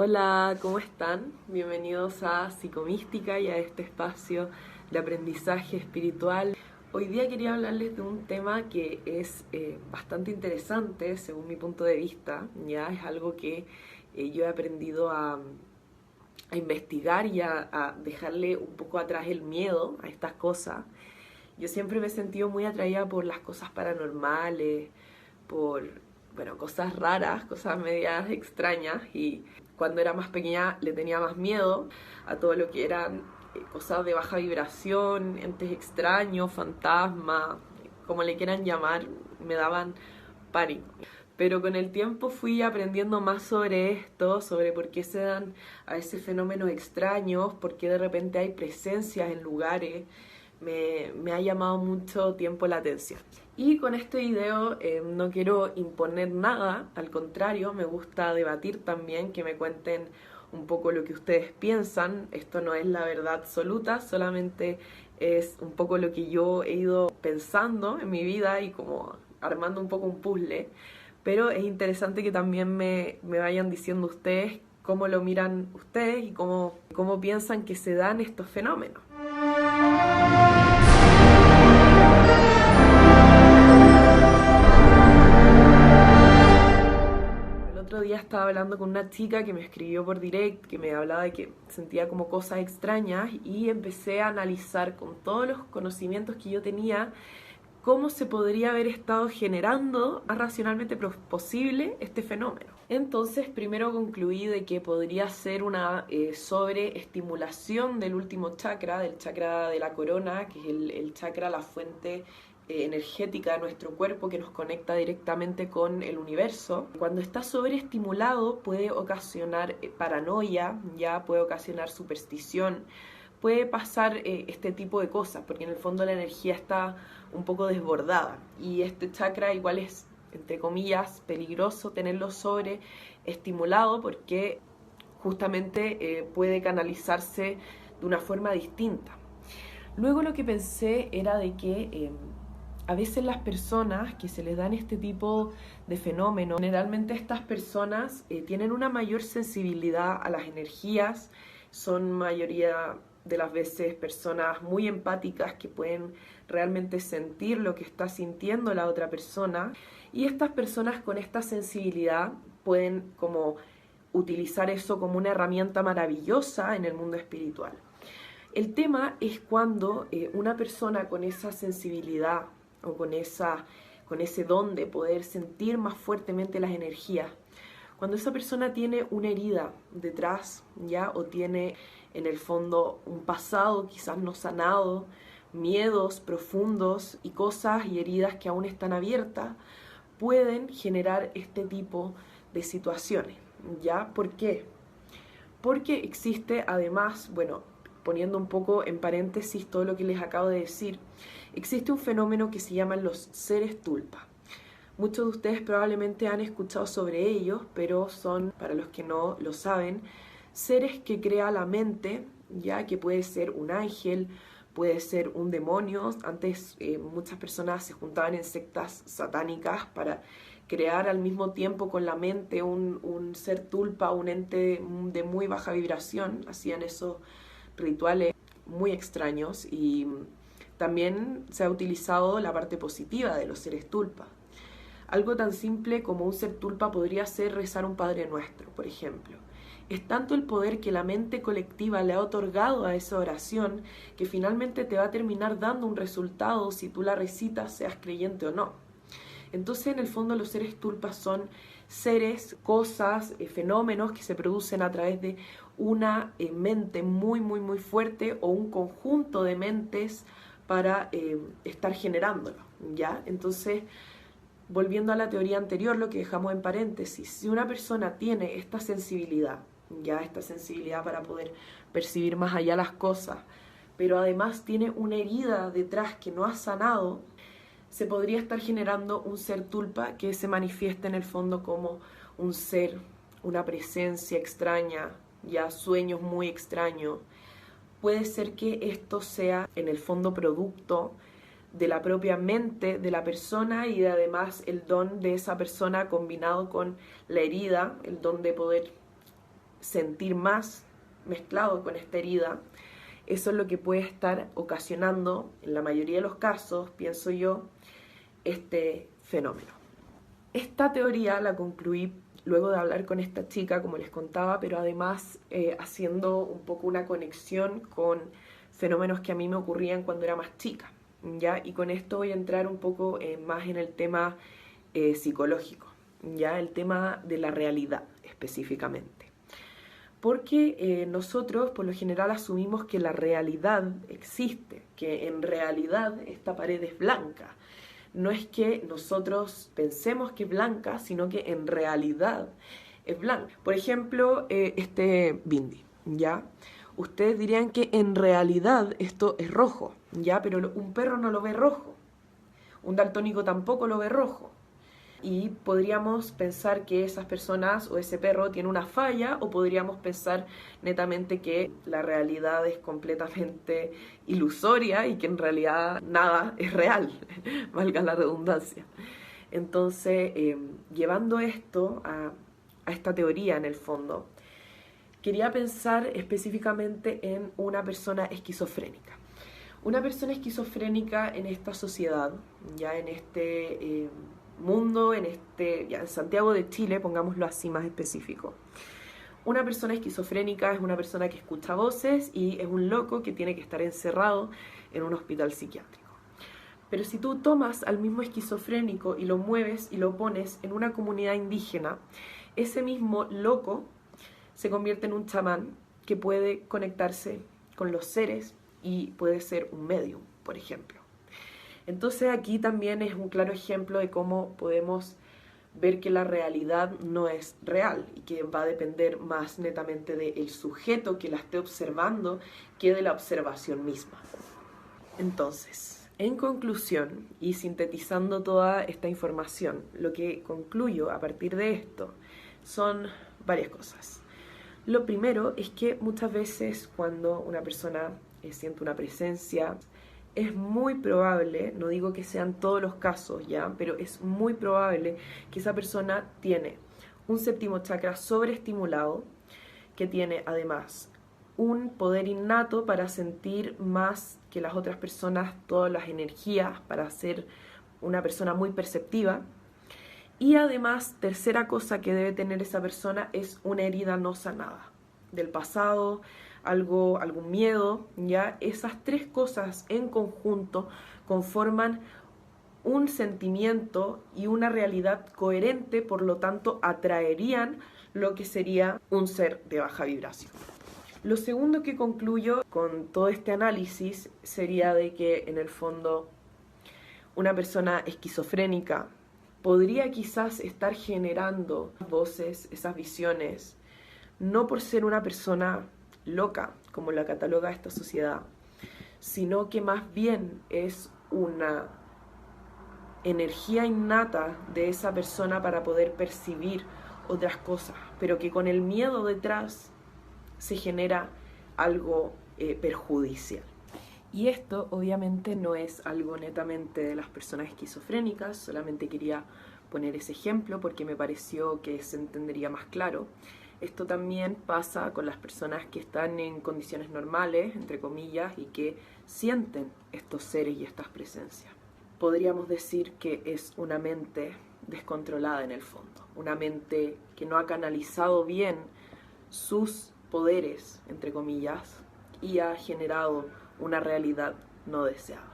Hola, ¿cómo están? Bienvenidos a Psicomística y a este espacio de aprendizaje espiritual. Hoy día quería hablarles de un tema que es bastante interesante según mi punto de vista. Ya es algo que yo he aprendido a investigar y a dejarle un poco atrás el miedo a estas cosas. Yo siempre me he sentido muy atraída por las cosas paranormales, por, bueno, cosas raras, cosas medias extrañas, y cuando era más pequeña le tenía más miedo a todo lo que eran cosas de baja vibración, entes extraños, fantasmas, como le quieran llamar, me daban pánico. Pero con el tiempo fui aprendiendo más sobre esto, sobre por qué se dan a veces fenómenos extraños, por qué de repente hay presencias en lugares. Me ha llamado mucho tiempo la atención. Y con este video no quiero imponer nada, al contrario, me gusta debatir también, que me cuenten un poco lo que ustedes piensan. Esto no es la verdad absoluta, solamente es un poco lo que yo he ido pensando en mi vida y como armando un poco un puzzle. Pero es interesante que también me vayan diciendo ustedes cómo lo miran ustedes y cómo piensan que se dan estos fenómenos. El otro día estaba hablando con una chica que me escribió por direct, que me hablaba de que sentía como cosas extrañas, y empecé a analizar con todos los conocimientos que yo tenía cómo se podría haber estado generando más racionalmente posible este fenómeno. Entonces, primero concluí de que podría ser una sobreestimulación del último chakra, del chakra de la corona, que es el chakra, la fuente energética de nuestro cuerpo que nos conecta directamente con el universo. Cuando está sobreestimulado puede ocasionar paranoia, ya puede ocasionar superstición, puede pasar este tipo de cosas, porque en el fondo la energía está un poco desbordada y este chakra igual es, entre comillas, peligroso tenerlo sobreestimulado porque justamente puede canalizarse de una forma distinta. Luego lo que pensé era de que a veces las personas que se les dan este tipo de fenómenos, generalmente estas personas tienen una mayor sensibilidad a las energías, son mayoría de las veces personas muy empáticas que pueden realmente sentir lo que está sintiendo la otra persona, y estas personas con esta sensibilidad pueden como utilizar eso como una herramienta maravillosa en el mundo espiritual. El tema es cuando una persona con esa sensibilidad o con ese don de poder sentir más fuertemente las energías, cuando esa persona tiene una herida detrás, ¿ya? O tiene en el fondo un pasado quizás no sanado, miedos profundos y cosas y heridas que aún están abiertas, pueden generar este tipo de situaciones, ¿ya? ¿Por qué? Porque existe además, bueno, poniendo un poco en paréntesis todo lo que les acabo de decir, existe un fenómeno que se llaman los seres tulpa. Muchos de ustedes probablemente han escuchado sobre ellos, pero son, para los que no lo saben, seres que crea la mente, ya que puede ser un ángel, puede ser un demonio. Antes muchas personas se juntaban en sectas satánicas para crear al mismo tiempo con la mente un ser tulpa, un ente de muy baja vibración. Hacían esos rituales muy extraños, y también se ha utilizado la parte positiva de los seres tulpa. Algo tan simple como un ser tulpa podría ser rezar un Padre Nuestro, por ejemplo. Es tanto el poder que la mente colectiva le ha otorgado a esa oración que finalmente te va a terminar dando un resultado si tú la recitas, seas creyente o no. Entonces, en el fondo, los seres tulpas son seres, cosas, fenómenos que se producen a través de una mente muy, muy, muy fuerte o un conjunto de mentes para estar generándolo, ¿ya? Entonces, volviendo a la teoría anterior, lo que dejamos en paréntesis, si una persona tiene esta sensibilidad, ya esta sensibilidad para poder percibir más allá las cosas, pero además tiene una herida detrás que no ha sanado, se podría estar generando un ser tulpa que se manifiesta en el fondo como un ser, una presencia extraña, ya sueños muy extraños. Puede ser que esto sea en el fondo producto de la propia mente de la persona y de además el don de esa persona combinado con la herida, el don de poder sentir más mezclado con esta herida, eso es lo que puede estar ocasionando, en la mayoría de los casos, pienso yo, este fenómeno. Esta teoría la concluí luego de hablar con esta chica, como les contaba, pero además haciendo un poco una conexión con fenómenos que a mí me ocurrían cuando era más chica, ¿ya? Y con esto voy a entrar un poco más en el tema psicológico, ¿ya? El tema de la realidad específicamente. Porque nosotros por lo general asumimos que la realidad existe, que en realidad esta pared es blanca. No es que nosotros pensemos que es blanca, sino que en realidad es blanca. Por ejemplo, este bindi, ¿ya? Ustedes dirían que en realidad esto es rojo, ¿ya? Pero un perro no lo ve rojo. Un daltónico tampoco lo ve rojo. Y podríamos pensar que esas personas o ese perro tiene una falla, o podríamos pensar netamente que la realidad es completamente ilusoria y que en realidad nada es real, valga la redundancia. Entonces, llevando esto a esta teoría en el fondo, quería pensar específicamente en una persona esquizofrénica. Una persona esquizofrénica en esta sociedad, ya en este mundo, en Santiago de Chile, pongámoslo así más específico. Una persona esquizofrénica es una persona que escucha voces y es un loco que tiene que estar encerrado en un hospital psiquiátrico. Pero si tú tomas al mismo esquizofrénico y lo mueves y lo pones en una comunidad indígena, ese mismo loco se convierte en un chamán que puede conectarse con los seres y puede ser un medium, por ejemplo. Entonces aquí también es un claro ejemplo de cómo podemos ver que la realidad no es real y que va a depender más netamente del sujeto que la esté observando que de la observación misma. Entonces, en conclusión y sintetizando toda esta información, lo que concluyo a partir de esto son varias cosas. Lo primero es que muchas veces cuando una persona siente una presencia, es muy probable, no digo que sean todos los casos ya, pero es muy probable que esa persona tiene un séptimo chakra sobreestimulado, que tiene además un poder innato para sentir más que las otras personas todas las energías, para ser una persona muy perceptiva. Y además, tercera cosa que debe tener esa persona es una herida no sanada del pasado, algún miedo, ¿ya? Esas tres cosas en conjunto conforman un sentimiento y una realidad coherente, por lo tanto atraerían lo que sería un ser de baja vibración. Lo segundo que concluyo con todo este análisis sería de que en el fondo una persona esquizofrénica podría quizás estar generando voces, esas visiones, no por ser una persona loca, como la cataloga esta sociedad, sino que más bien es una energía innata de esa persona para poder percibir otras cosas, pero que con el miedo detrás se genera algo perjudicial. Y esto obviamente no es algo netamente de las personas esquizofrénicas, solamente quería poner ese ejemplo porque me pareció que se entendería más claro. Esto también pasa con las personas que están en condiciones normales, entre comillas, y que sienten estos seres y estas presencias. Podríamos decir que es una mente descontrolada en el fondo, una mente que no ha canalizado bien sus poderes, entre comillas, y ha generado una realidad no deseada.